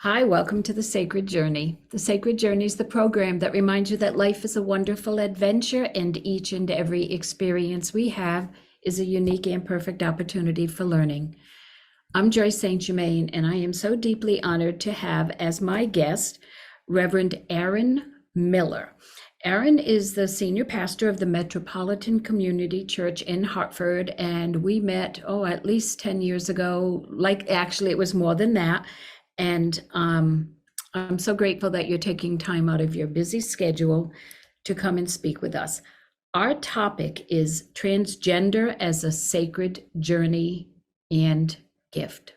Hi, welcome to The Sacred Journey. The Sacred Journey is the program that reminds you that life is a wonderful adventure and each and every experience we have is a unique and perfect opportunity for learning. I'm Joyce St. Germain, and I am so deeply honored to have as my guest Reverend Aaron Miller. Aaron is the senior pastor of the Metropolitan Community Church in Hartford, and we met, at least 10 years ago. Actually, it was more than that. And I'm so grateful that you're taking time out of your busy schedule to come and speak with us. Our topic is transgender as a sacred journey and gift.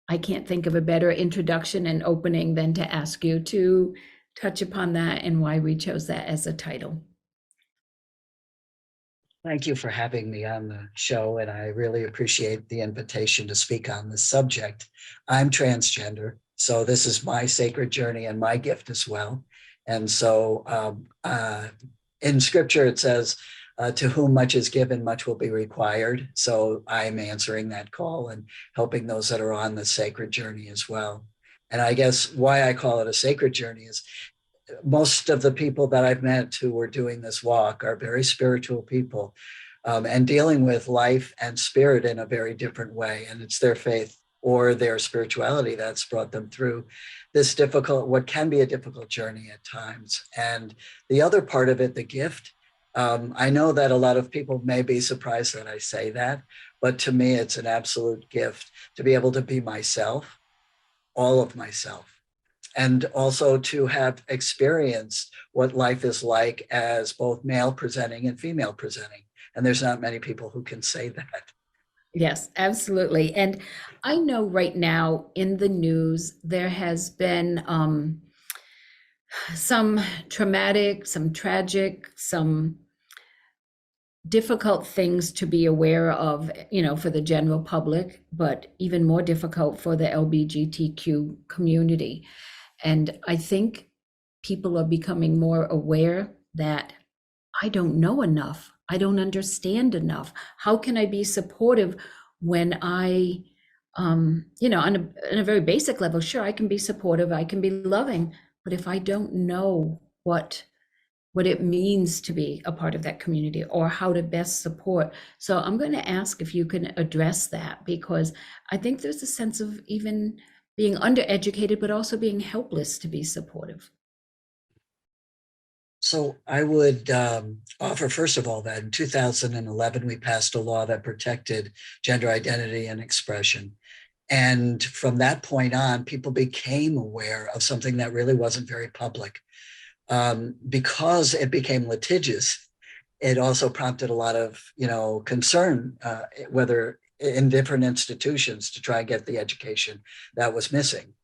I can't think of a better introduction and opening than to ask you to touch upon that and why we chose that as a title. Thank you for having me on the show, and I really appreciate the invitation to speak on this subject. I'm transgender, so this is my sacred journey and my gift as well. And so in scripture, it says, to whom much is given, much will be required. So I'm answering that call and helping those that are on the sacred journey as well. And I guess why I call it a sacred journey is most of the people that I've met who were doing this walk are very spiritual people and dealing with life and spirit in a very different way. And it's their faith or their spirituality that's brought them through this what can be a difficult journey at times. And the other part of it, the gift, I know that a lot of people may be surprised that I say that, but to me, it's an absolute gift to be able to be myself, all of myself, and also to have experienced what life is like as both male presenting and female presenting. And there's not many people who can say that. Yes, absolutely. And I know right now in the news, there has been some traumatic, some tragic, some difficult things to be aware of, for the general public, but even more difficult for the LGBTQ community. And I think people are becoming more aware that I don't know enough. I don't understand enough. How can I be supportive when on a very basic level, sure, I can be supportive, I can be loving, but if I don't know what it means to be a part of that community or how to best support. So I'm going to ask if you can address that, because I think there's a sense of even being undereducated, but also being helpless to be supportive. So I would offer, first of all, that in 2011, we passed a law that protected gender identity and expression. And from that point on, people became aware of something that really wasn't very public. Because it became litigious, it also prompted a lot of, concern, whether in different institutions, to try and get the education that was missing.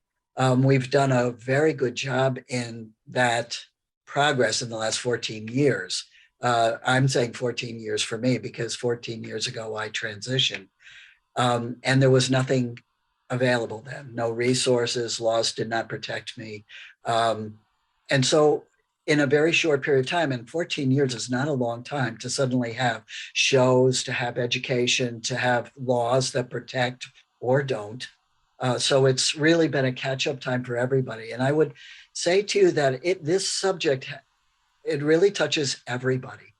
We've done a very good job in that progress in the last 14 years. I'm saying 14 years for me because 14 years ago I transitioned, and there was nothing available then, no resources, laws did not protect me. And so in a very short period of time, and 14 years is not a long time to suddenly have shows, to have education, to have laws that protect or don't. So it's really been a catch-up time for everybody. And I would say to you that this subject, it really touches everybody.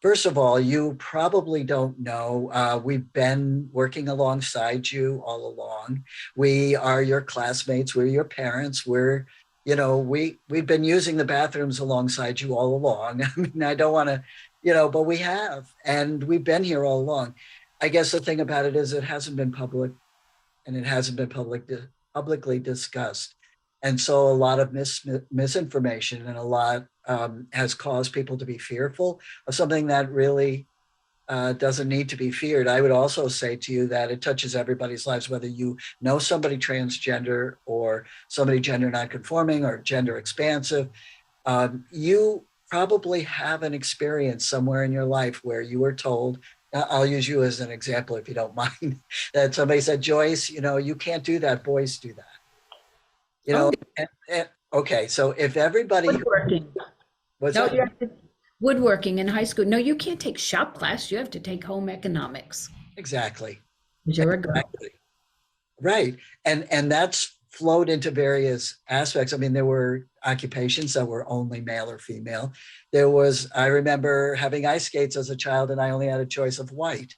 First of all, you probably don't know, we've been working alongside you all along. We are your classmates, we're your parents, we've been using the bathrooms alongside you all along. I mean, I don't want to, but we have, and we've been here all along. I guess the thing about it is it hasn't been public, and it hasn't been publicly discussed. And so a lot of misinformation and a lot has caused people to be fearful of something that really doesn't need to be feared. I would also say to you that it touches everybody's lives, whether you know somebody transgender or somebody gender nonconforming or gender expansive. You probably have an experience somewhere in your life where you were told, I'll use you as an example if you don't mind, that somebody said, Joyce, you can't do that, boys do that. Okay, so if everybody Woodworking. was No, woodworking in high school. No, you can't take shop class. You have to take home economics. exactly. You're a girl. Exactly. Right. And that's flowed into various aspects. I mean, there were occupations that were only male or female. I remember having ice skates as a child, and I only had a choice of white.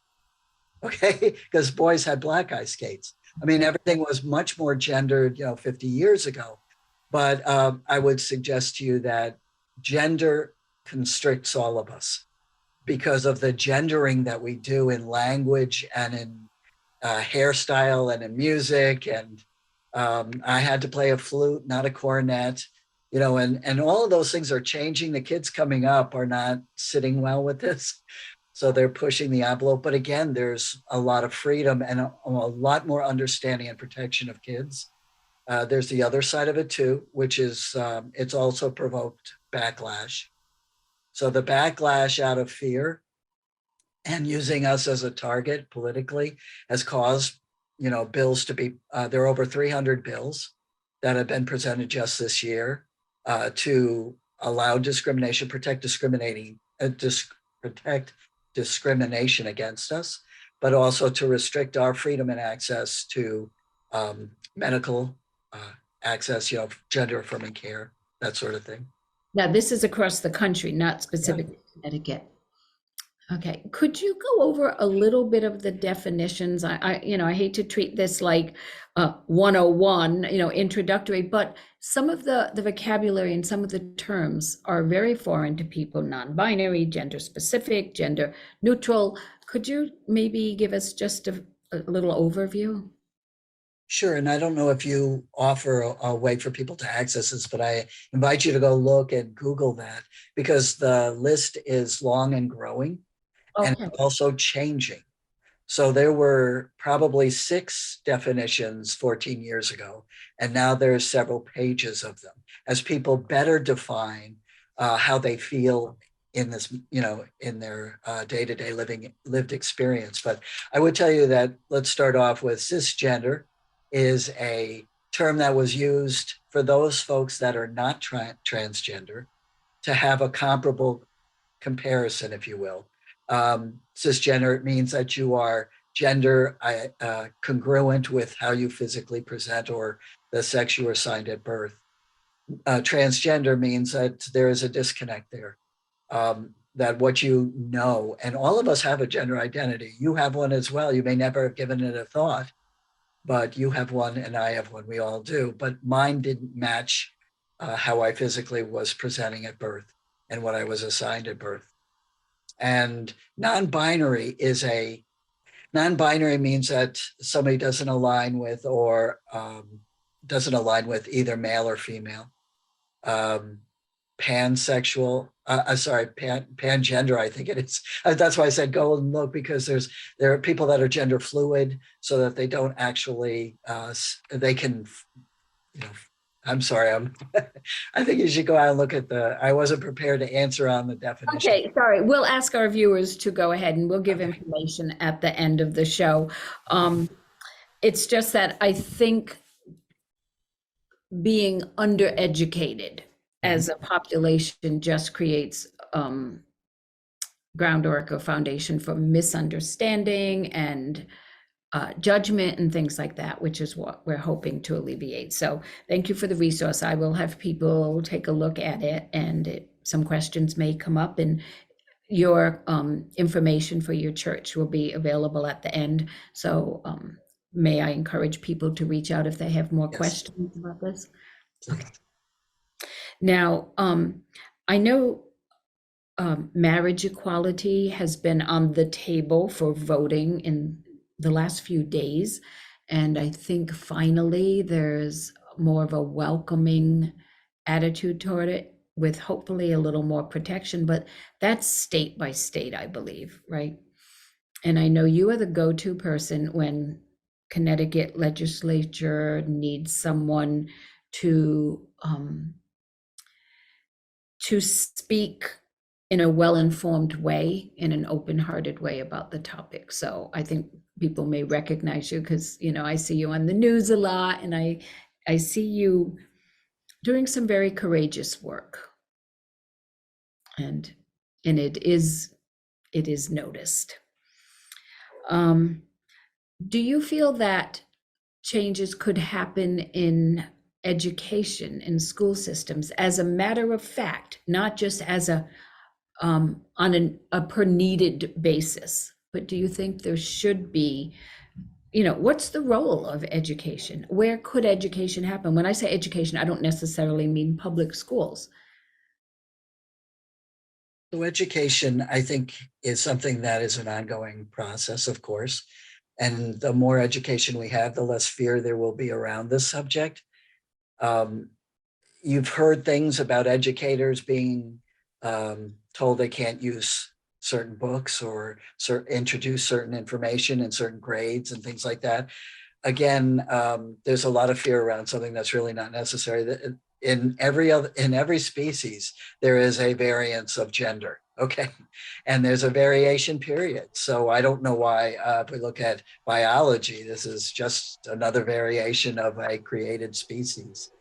Okay, because boys had black ice skates. I mean, everything was much more gendered, 50 years ago. But I would suggest to you that gender constricts all of us because of the gendering that we do in language and in hairstyle and in music. And I had to play a flute, not a cornet, and all of those things are changing. The kids coming up are not sitting well with this. So they're pushing the envelope. But again, there's a lot of freedom and a lot more understanding and protection of kids. There's the other side of it too, which is it's also provoked backlash. So the backlash out of fear and using us as a target politically has caused, bills to be, there are over 300 bills that have been presented just this year to allow discrimination, protect discrimination against us, but also to restrict our freedom and access to medical access, gender affirming care, that sort of thing. Now, this is across the country, not specifically Connecticut. Okay, could you go over a little bit of the definitions? I hate to treat this like 101, introductory, but some of the vocabulary and some of the terms are very foreign to people, non-binary, gender specific, gender neutral. Could you maybe give us just a little overview? Sure. And I don't know if you offer a way for people to access this, but I invite you to go look and Google that because the list is long and growing. And Okay. also changing. So there were probably 6 definitions 14 years ago, and now there's several pages of them as people better define how they feel in this, in their day-to-day lived experience. But I would tell you that let's start off with cisgender is a term that was used for those folks that are not transgender to have a comparable comparison, if you will. Cisgender means that you are gender congruent with how you physically present or the sex you were assigned at birth. Transgender means that there is a disconnect there, that what and all of us have a gender identity. You have one as well. You may never have given it a thought, but you have one and I have one. We all do. But mine didn't match how I physically was presenting at birth and what I was assigned at birth. And non-binary means that somebody doesn't align with or doesn't align with either male or female. Pansexual, pangender, I think it is. That's why I said go and look, because there are people that are gender fluid so that they don't actually, they can, I'm sorry, I think you should go out and look at I wasn't prepared to answer on the definition. Okay, sorry. We'll ask our viewers to go ahead and we'll give information at the end of the show. It's just that I think being undereducated as a population just creates groundwork or foundation for misunderstanding and judgment and things like that, which is what we're hoping to alleviate. So thank you for the resource. I will have people take a look at it, and some questions may come up, and your information for your church will be available at the end. So may I encourage people to reach out if they have more questions about this? Okay. Now, I know marriage equality has been on the table for voting in the last few days. And I think finally there's more of a welcoming attitude toward it, with hopefully a little more protection, but that's state by state, I believe, right? And I know you are the go-to person when Connecticut legislature needs someone to speak in a well-informed way, in an open-hearted way about the topic. So I think people may recognize you because, I see you on the news a lot, and I see you doing some very courageous work. And it is noticed. Do you feel that changes could happen in education, in school systems, as a matter of fact, not just as a a per needed basis. But do you think there should be, what's the role of education? Where could education happen? When I say education, I don't necessarily mean public schools. So education, I think, is something that is an ongoing process, of course. And the more education we have, the less fear there will be around this subject. Um, you've heard things about educators being told they can't use certain books or introduce certain information in certain grades and things like that. Again, there's a lot of fear around something that's really not necessary. In every species, there is a variance of gender. Okay, and there's a variation period. So I don't know why, if we look at biology, this is just another variation of a created species.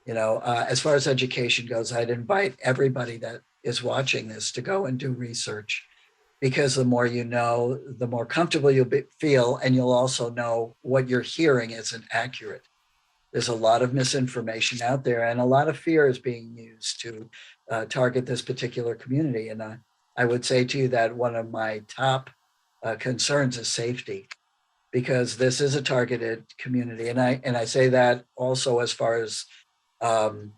As far as education goes, I'd invite everybody that is watching this to go and do research, because the more you know, the more comfortable feel, and you'll also know what you're hearing isn't accurate. There's a lot of misinformation out there, and a lot of fear is being used to target this particular community. And I would say to you that one of my top concerns is safety, because this is a targeted community. And I say that also as far as um,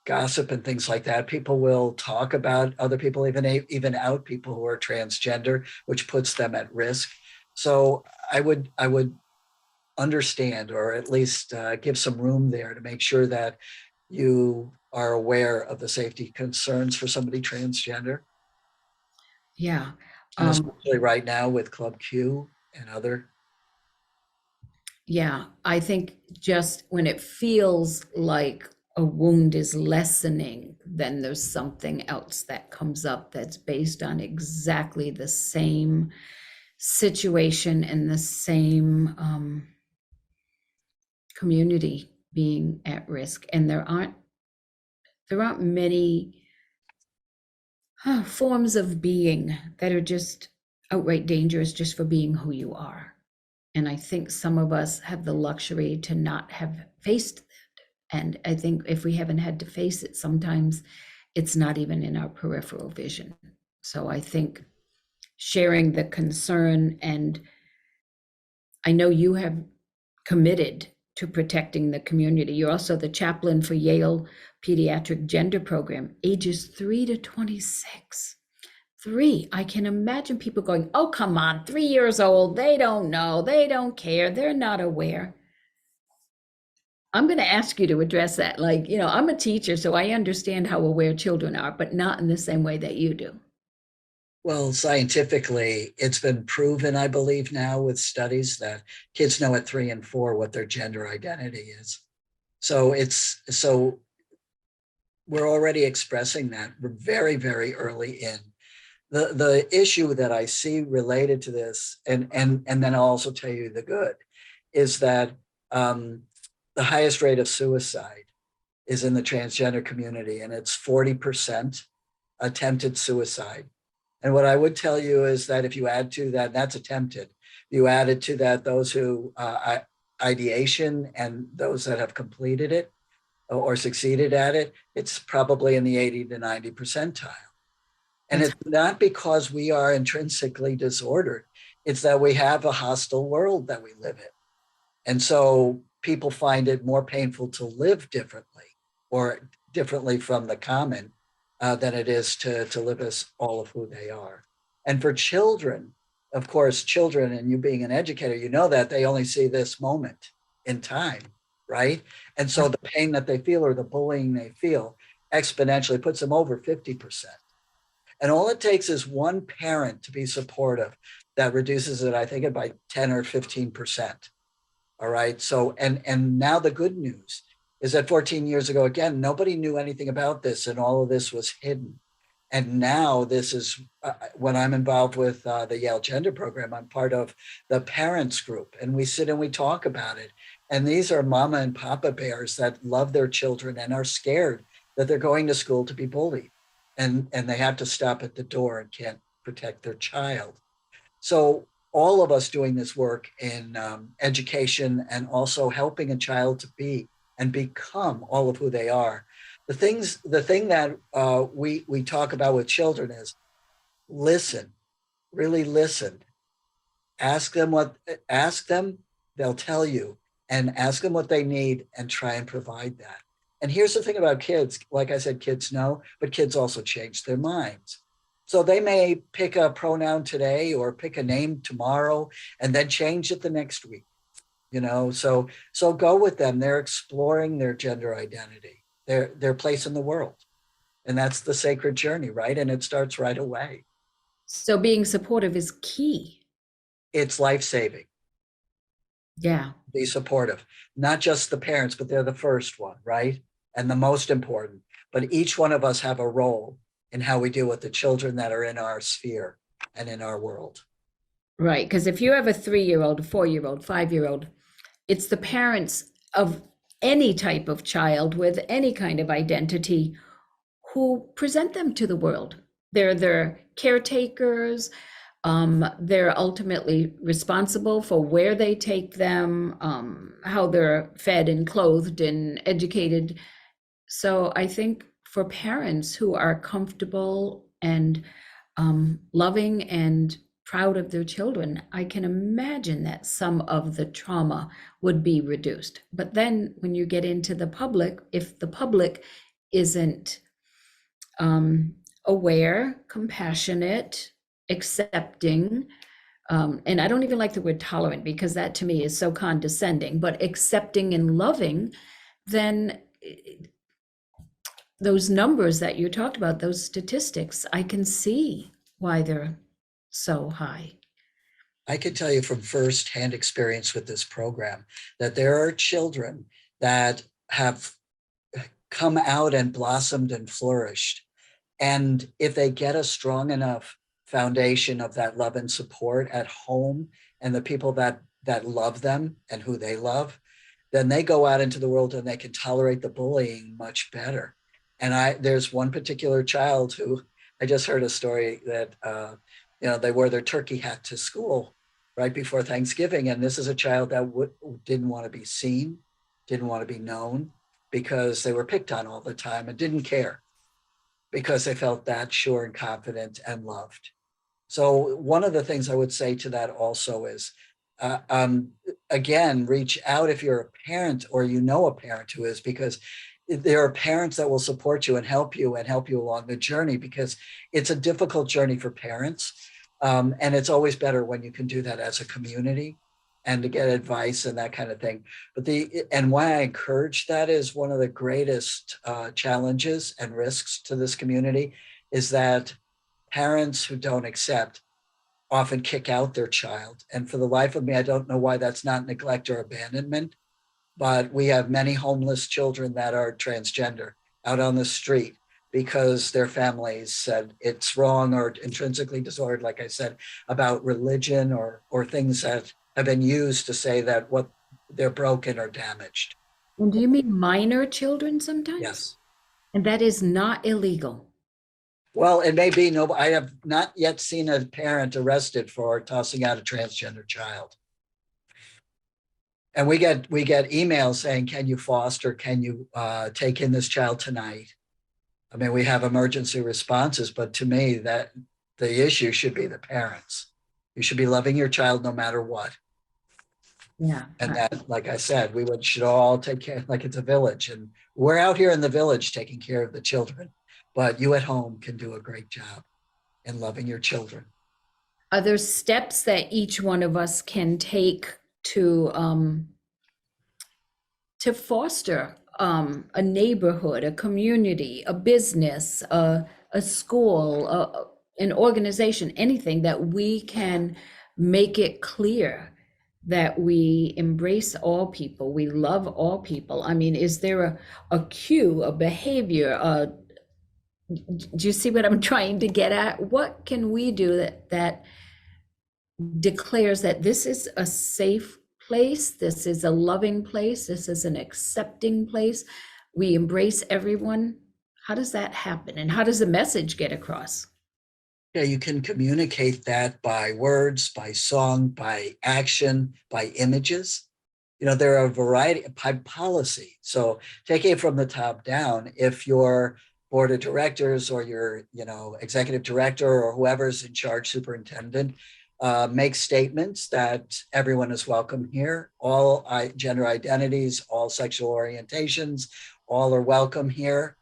gossip and things like that. People will talk about other people, even out people who are transgender, which puts them at risk. So I would understand, or at least give some room there to make sure that you are aware of the safety concerns for somebody transgender. Yeah. And Um, especially right now with Club Q and other. yeah, I think just when it feels like a wound is lessening, then there's something else that comes up that's based on exactly the same situation and the same community being at risk. And there aren't many forms of being that are just outright dangerous just for being who you are. And I think some of us have the luxury to not have faced that. And I think if we haven't had to face it, sometimes it's not even in our peripheral vision. So I think sharing the concern, and I know you have committed to protecting the community. You're also the chaplain for Yale Pediatric Gender Program, ages 3 to 26. 3, I can imagine people going, oh, come on, 3 years old, they don't know, they don't care, they're not aware. I'm going to ask you to address that. Like, I'm a teacher, so I understand how aware children are, but not in the same way that you do. Well, scientifically, it's been proven, I believe now with studies, that kids know at 3 and 4 what their gender identity is. So we're already expressing that. We're very, very early in. The issue that I see related to this, and then I'll also tell you the good, is that the highest rate of suicide is in the transgender community, and it's 40% attempted suicide. And what I would tell you is that if you add to that, that's attempted, you added to that those who ideation and those that have completed it or succeeded at it, it's probably in the 80 to 90 percentile. And That's it's not because we are intrinsically disordered, it's that we have a hostile world that we live in. And so people find it more painful to live differently, or differently from the common, than it is to live as all of who they are. And for children, of course, children, and you being an educator, you know that they only see this moment in time, right? And so the pain that they feel, or the bullying they feel, exponentially puts them over 50%. And all it takes is one parent to be supportive that reduces it, I think, by 10 or 15%. All right. So, and now the good news is that 14 years ago, again, nobody knew anything about this, and all of this was hidden. And now this is when I'm involved with the Yale Gender Program. I'm part of the parents group, and we sit and we talk about it. And these are mama and papa bears that love their children and are scared that they're going to school to be bullied, and they have to stop at the door and can't protect their child. So all of us doing this work in education and also helping a child to be and become all of who they are. The thing that we talk about with children is listen, really listen. Ask them, they'll tell you, and ask them what they need and try and provide that. And here's the thing about kids, like I said, kids know, but kids also change their minds. So they may pick a pronoun today or pick a name tomorrow and then change it the next week. So go with them. They're exploring their gender identity, their place in the world. And that's the sacred journey, right? And it starts right away. So being supportive is key. It's life-saving. Yeah. Be supportive, not just the parents, but they're the first one, right? And the most important. But each one of us have a role in how we deal with the children that are in our sphere and in our world. Right. Because if you have a 3-year-old, a 4-year-old, 5-year-old, it's the parents of any type of child with any kind of identity who present them to the world. They're their caretakers. They're ultimately responsible for where they take them, how they're fed and clothed and educated. So I think for parents who are comfortable and loving and proud of their children, I can imagine that some of the trauma would be reduced. But then when you get into the public, if the public isn't aware, compassionate, accepting, and I don't even like the word tolerant because that to me is so condescending, but accepting and loving, then those numbers that you talked about, those statistics, I can see why they're so high. I can tell you from firsthand experience with this program that there are children that have come out and blossomed and flourished. And if they get a strong enough foundation of that love and support at home and the people that love them and who they love, then they go out into the world and they can tolerate the bullying much better. And there's one particular child who I just heard a story that they wore their turkey hat to school right before Thanksgiving, and this is a child that didn't want to be seen, didn't want to be known, because they were picked on all the time and didn't care because they felt that sure and confident and loved. So one of the things I would say to that also is, again, reach out if you're a parent or you know a parent who is, because there are parents that will support you and help you along the journey, because it's a difficult journey for parents. And it's always better when you can do that as a community and to get advice and that kind of thing. And why I encourage that is one of the greatest challenges and risks to this community is that parents who don't accept often kick out their child. And for the life of me, I don't know why that's not neglect or abandonment, but we have many homeless children that are transgender out on the street because their families said it's wrong or intrinsically disordered, like I said, about religion or things that have been used to say that what they're broken or damaged. And do you mean minor children sometimes? Yes. And that is not illegal. Well, it may be. No, I have not yet seen a parent arrested for tossing out a transgender child. And we get emails saying, can you foster? Can you take in this child tonight? I mean, we have emergency responses, but to me, that the issue should be the parents. You should be loving your child no matter what. Yeah. And that, like I said, should all take care, like it's a village. And we're out here in the village taking care of the children, but you at home can do a great job in loving your children. Are there steps that each one of us can take to foster a neighborhood, a community, a business, a school, an organization, anything that we can make it clear that we embrace all people, we love all people? I mean, is there a cue, a behavior? Do you see what I'm trying to get at? What can we do that declares that this is a safe place, this is a loving place, this is an accepting place, we embrace everyone? How does that happen? And how does the message get across? Yeah, you can communicate that by words, by song, by action, by images. There are a variety by policy. So taking it from the top down, if your board of directors or your, executive director or whoever's in charge, superintendent, makes statements that everyone is welcome here, all gender identities, all sexual orientations, all are welcome here,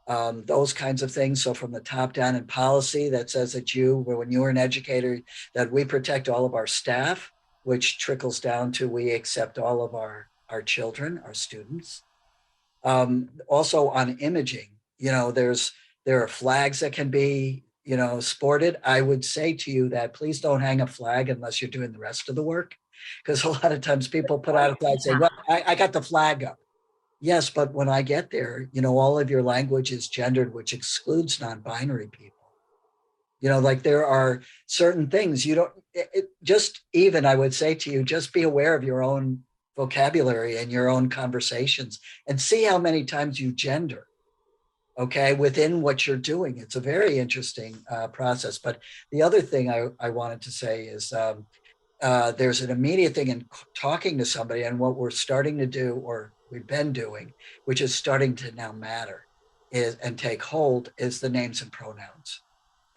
those kinds of things. So from the top down in policy that says that when you're an educator, that we protect all of our staff, which trickles down to we accept all of our children, our students. Also on imaging, there are flags that can be, sported. I would say to you that please don't hang a flag unless you're doing the rest of the work. Because a lot of times people put out a flag saying, well, I got the flag up. Yes, but when I get there, all of your language is gendered, which excludes non-binary people. Like there are certain things you don't, just even I would say to you, just be aware of your own vocabulary and your own conversations and see how many times you gender, okay, within what you're doing. It's a very interesting process. But the other thing I wanted to say is there's an immediate thing in talking to somebody, and what we're starting to do, or we've been doing, which is starting to now matter is and take hold, is the names and pronouns.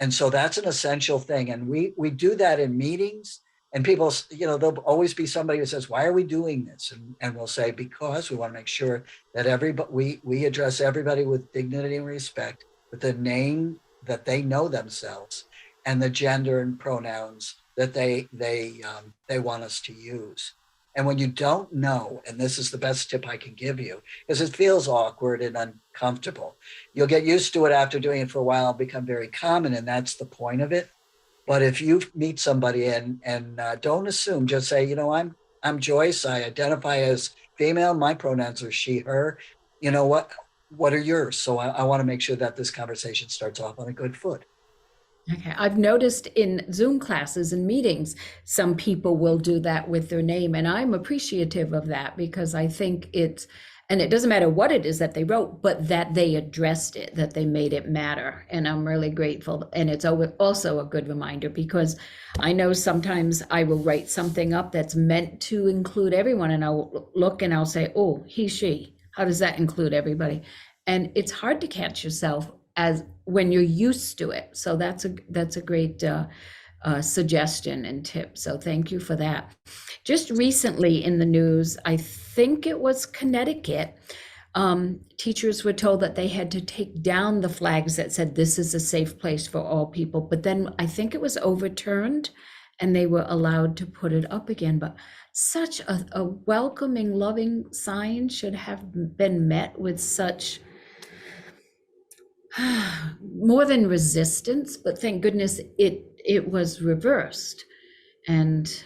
And so that's an essential thing. And we do that in meetings, and people, there'll always be somebody who says, why are we doing this? And we'll say, because we want to make sure that we address everybody with dignity and respect, with the name that they know themselves and the gender and pronouns that they want us to use. And when you don't know, and this is the best tip I can give you, because it feels awkward and uncomfortable, you'll get used to it after doing it for a while, become very common, and that's the point of it. But if you meet somebody and don't assume, just say, I'm Joyce. I identify as female. My pronouns are she, her. What are yours? So I want to make sure that this conversation starts off on a good foot. Okay, I've noticed in Zoom classes and meetings, some people will do that with their name, and I'm appreciative of that because I think and it doesn't matter what it is that they wrote, but that they addressed it, that they made it matter. And I'm really grateful. And it's also a good reminder because I know sometimes I will write something up that's meant to include everyone, and I'll look and I'll say, oh, he, she, how does that include everybody? And it's hard to catch yourself as when you're used to it. So that's a great suggestion and tip. So thank you for that. Just recently in the news, I think it was Connecticut, teachers were told that they had to take down the flags that said this is a safe place for all people. But then I think it was overturned and they were allowed to put it up again. But such a welcoming, loving sign should have been met with such more than resistance, but thank goodness it was reversed. And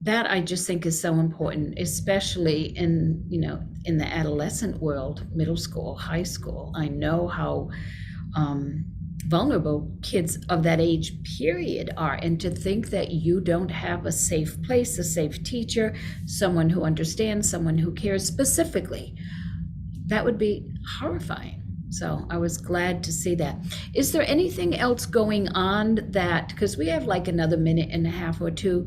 that I just think is so important, especially in the adolescent world, middle school, high school. I know how vulnerable kids of that age period are, and to think that you don't have a safe place, a safe teacher, someone who understands, someone who cares specifically, that would be horrifying. So I was glad to see that. Is there anything else going on that, because we have like another minute and a half or two,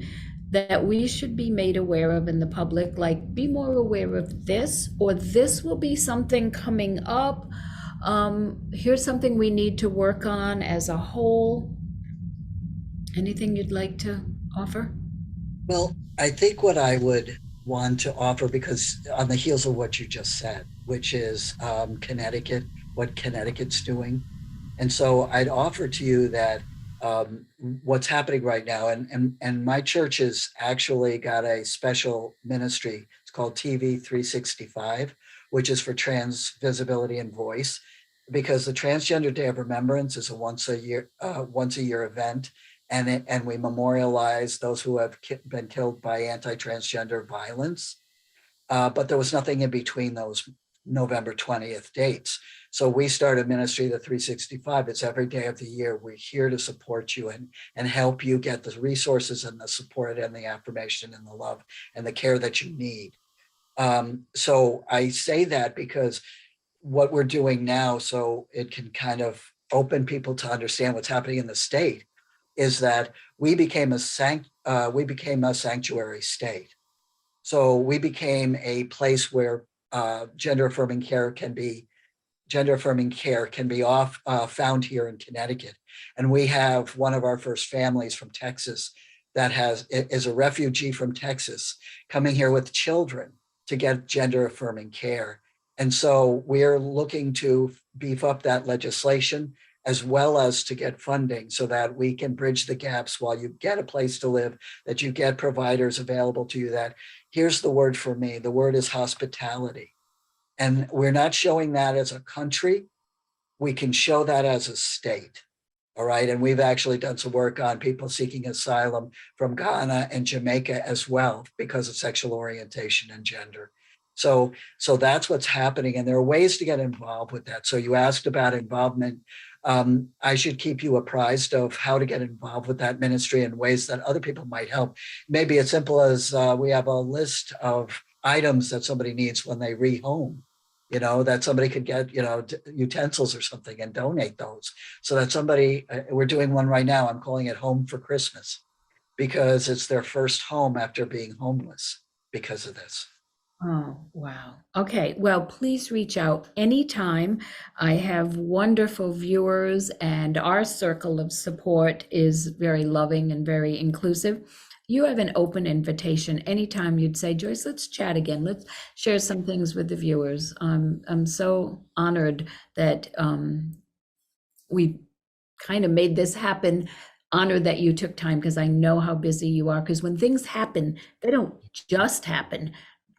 that we should be made aware of in the public, like be more aware of this, or this will be something coming up. Here's something we need to work on as a whole. Anything you'd like to offer? Well, I think what I would want to offer, because on the heels of what you just said, which is Connecticut, what Connecticut's doing. And so I'd offer to you that what's happening right now, and my church has actually got a special ministry. It's called TV 365, which is for trans visibility and voice, because the Transgender Day of Remembrance is a once a year event, and we memorialize those who have been killed by anti-transgender violence. But there was nothing in between those November 20th dates. So we started Ministry the 365. It's every day of the year. We're here to support you and help you get the resources and the support and the affirmation and the love and the care that you need. So I say that because what we're doing now, so it can kind of open people to understand what's happening in the state is that we became a sanctuary state. So we became a place where gender affirming care can be found here in Connecticut. And we have one of our first families from Texas that is a refugee from Texas coming here with children to get gender affirming care. And so we're looking to beef up that legislation as well as to get funding so that we can bridge the gaps while you get a place to live, that you get providers available to you. That here's the word for me. The word is hospitality. And we're not showing that as a country. We can show that as a state. All right. And we've actually done some work on people seeking asylum from Ghana and Jamaica as well because of sexual orientation and gender. So that's what's happening. And there are ways to get involved with that. So you asked about involvement. I should keep you apprised of how to get involved with that ministry and ways that other people might help. Maybe as simple as we have a list of items that somebody needs when they rehome, that somebody could get, utensils or something and donate those so that somebody, we're doing one right now. I'm calling it Home for Christmas because it's their first home after being homeless because of this. Oh, wow. Okay. Well, please reach out anytime. I have wonderful viewers, and our circle of support is very loving and very inclusive. You have an open invitation anytime you'd say, Joyce, let's chat again. Let's share some things with the viewers. I'm so honored that we kind of made this happen. Honored that you took time because I know how busy you are. Because when things happen, they don't just happen.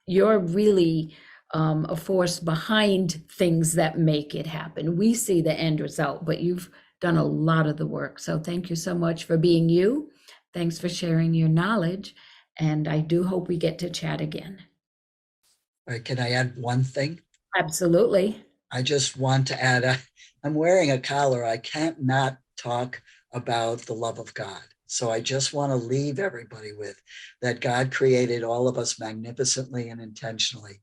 You're really a force behind things that make it happen. We see the end result, but you've done a lot of the work. So thank you so much for being you. Thanks for sharing your knowledge. And I do hope we get to chat again. All right, can I add one thing? Absolutely. I just want to add, I'm wearing a collar. I can't not talk about the love of God. So I just want to leave everybody with that God created all of us magnificently and intentionally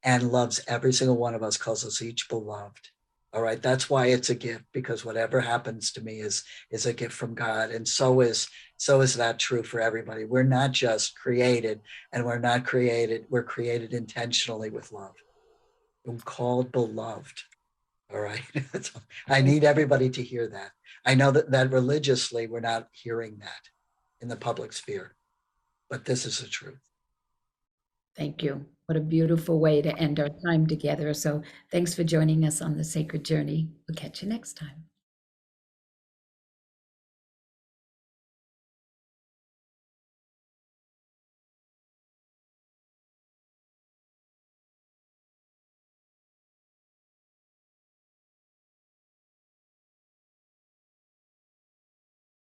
and loves every single one of us, calls us each beloved. All right. That's why it's a gift, because whatever happens to me is a gift from God. And so is that true for everybody. We're not just created and we're created intentionally with love. We're called beloved. All right. I need everybody to hear that. I know that religiously we're not hearing that in the public sphere, but this is the truth. Thank you. What a beautiful way to end our time together. So thanks for joining us on the Sacred Journey. We'll catch you next time.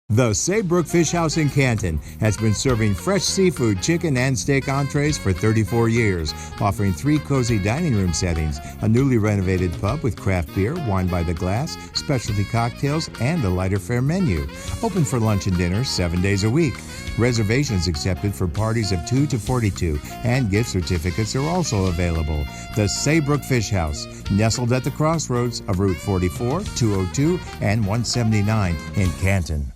The Saybrook Fish House in Canton has been serving fresh seafood, chicken, and steak entrees for 34 years, offering 3 cozy dining room settings, a newly renovated pub with craft beer, wine by the glass, specialty cocktails, and a lighter fare menu. Open for lunch and dinner 7 days a week. Reservations accepted for parties of 2 to 42, and gift certificates are also available. The Saybrook Fish House, nestled at the crossroads of Route 44, 202, and 179 in Canton.